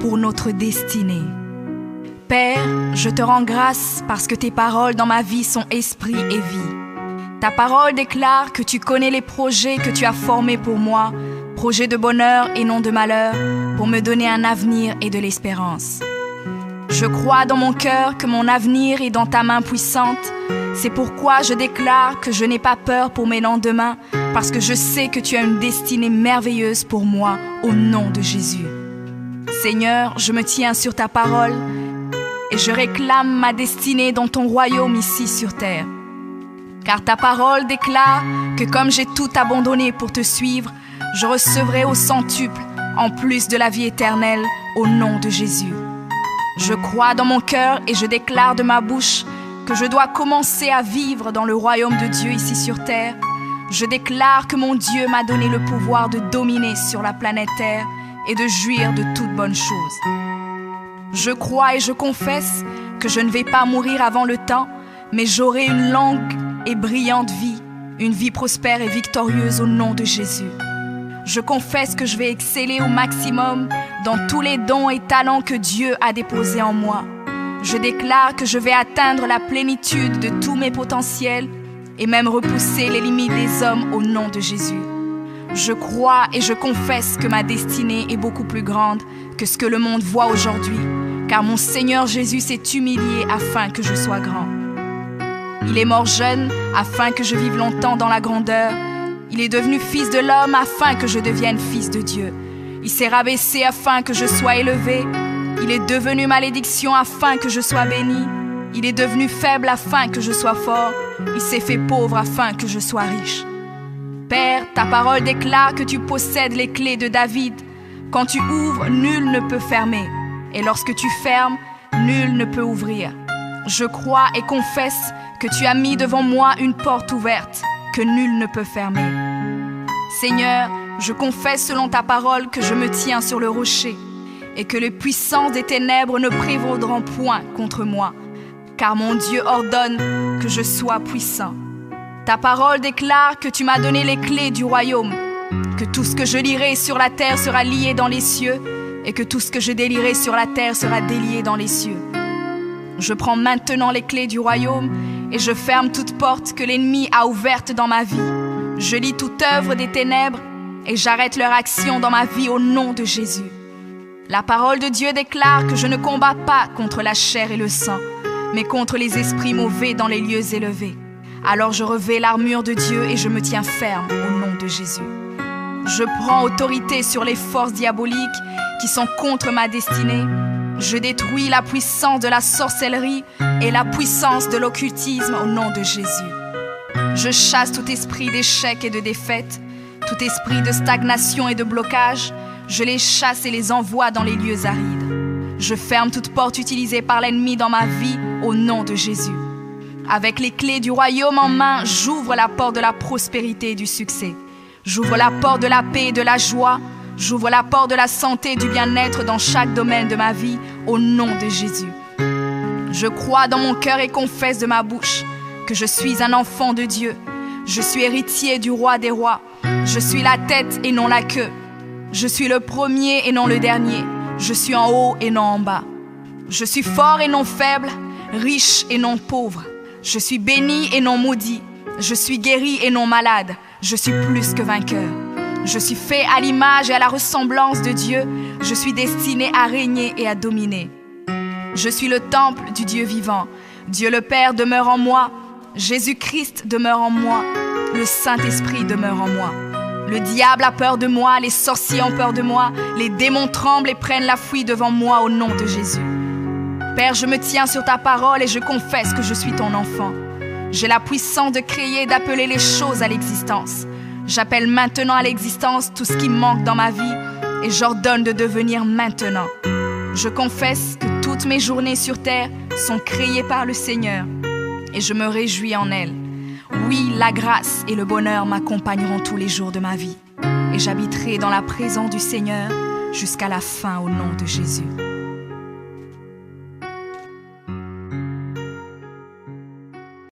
pour notre destinée. Père, je te rends grâce parce que tes paroles dans ma vie sont esprit et vie. Ta parole déclare que tu connais les projets que tu as formés pour moi, projets de bonheur et non de malheur, pour me donner un avenir et de l'espérance. Je crois dans mon cœur que mon avenir est dans ta main puissante. C'est pourquoi je déclare que je n'ai pas peur pour mes lendemains, parce que je sais que tu as une destinée merveilleuse pour moi, au nom de Jésus. Seigneur, je me tiens sur ta parole et je réclame ma destinée dans ton royaume ici sur terre. Car ta parole déclare que comme j'ai tout abandonné pour te suivre, je recevrai au centuple, en plus de la vie éternelle, au nom de Jésus. Je crois dans mon cœur et je déclare de ma bouche que je dois commencer à vivre dans le royaume de Dieu ici sur terre. Je déclare que mon Dieu m'a donné le pouvoir de dominer sur la planète Terre et de jouir de toutes bonnes choses. Je crois et je confesse que je ne vais pas mourir avant le temps, mais j'aurai une longue et brillante vie, une vie prospère et victorieuse au nom de Jésus. Je confesse que je vais exceller au maximum dans tous les dons et talents que Dieu a déposés en moi. Je déclare que je vais atteindre la plénitude de tous mes potentiels et même repousser les limites des hommes au nom de Jésus. Je crois et je confesse que ma destinée est beaucoup plus grande que ce que le monde voit aujourd'hui, car mon Seigneur Jésus s'est humilié afin que je sois grand. Il est mort jeune afin que je vive longtemps dans la grandeur. Il est devenu fils de l'homme afin que je devienne fils de Dieu. Il s'est rabaissé afin que je sois élevé. Il est devenu malédiction afin que je sois béni. Il est devenu faible afin que je sois fort. Il s'est fait pauvre afin que je sois riche. Père, ta parole déclare que tu possèdes les clés de David. Quand tu ouvres, nul ne peut fermer. Et lorsque tu fermes, nul ne peut ouvrir. Je crois et confesse que tu as mis devant moi une porte ouverte que nul ne peut fermer. Seigneur, je confesse selon ta parole que je me tiens sur le rocher et que les puissances des ténèbres ne prévaudront point contre moi, car mon Dieu ordonne que je sois puissant. Ta parole déclare que tu m'as donné les clés du royaume, que tout ce que je lierai sur la terre sera lié dans les cieux et que tout ce que je délierai sur la terre sera délié dans les cieux. Je prends maintenant les clés du royaume et je ferme toute porte que l'ennemi a ouverte dans ma vie. Je lis toute œuvre des ténèbres et j'arrête leur action dans ma vie au nom de Jésus. La parole de Dieu déclare que je ne combats pas contre la chair et le sang, mais contre les esprits mauvais dans les lieux élevés. Alors je revêts l'armure de Dieu et je me tiens ferme au nom de Jésus. Je prends autorité sur les forces diaboliques qui sont contre ma destinée. Je détruis la puissance de la sorcellerie et la puissance de l'occultisme au nom de Jésus. Je chasse tout esprit d'échec et de défaite, tout esprit de stagnation et de blocage. Je les chasse et les envoie dans les lieux arides. Je ferme toute porte utilisée par l'ennemi dans ma vie au nom de Jésus. Avec les clés du royaume en main, j'ouvre la porte de la prospérité et du succès. J'ouvre la porte de la paix et de la joie. J'ouvre la porte de la santé et du bien-être dans chaque domaine de ma vie, au nom de Jésus. Je crois dans mon cœur et confesse de ma bouche que je suis un enfant de Dieu. Je suis héritier du roi des rois. Je suis la tête et non la queue. Je suis le premier et non le dernier. Je suis en haut et non en bas. Je suis fort et non faible, riche et non pauvre. Je suis béni et non maudit. Je suis guéri et non malade. Je suis plus que vainqueur. Je suis fait à l'image et à la ressemblance de Dieu. Je suis destiné à régner et à dominer. Je suis le temple du Dieu vivant. Dieu le Père demeure en moi. Jésus-Christ demeure en moi. Le Saint-Esprit demeure en moi. Le diable a peur de moi, les sorciers ont peur de moi, les démons tremblent et prennent la fuite devant moi au nom de Jésus. Père, je me tiens sur ta parole et je confesse que je suis ton enfant. J'ai la puissance de créer et d'appeler les choses à l'existence. J'appelle maintenant à l'existence tout ce qui manque dans ma vie et j'ordonne de devenir maintenant. Je confesse que toutes mes journées sur terre sont créées par le Seigneur et je me réjouis en elles. Oui, la grâce et le bonheur m'accompagneront tous les jours de ma vie et j'habiterai dans la présence du Seigneur jusqu'à la fin au nom de Jésus.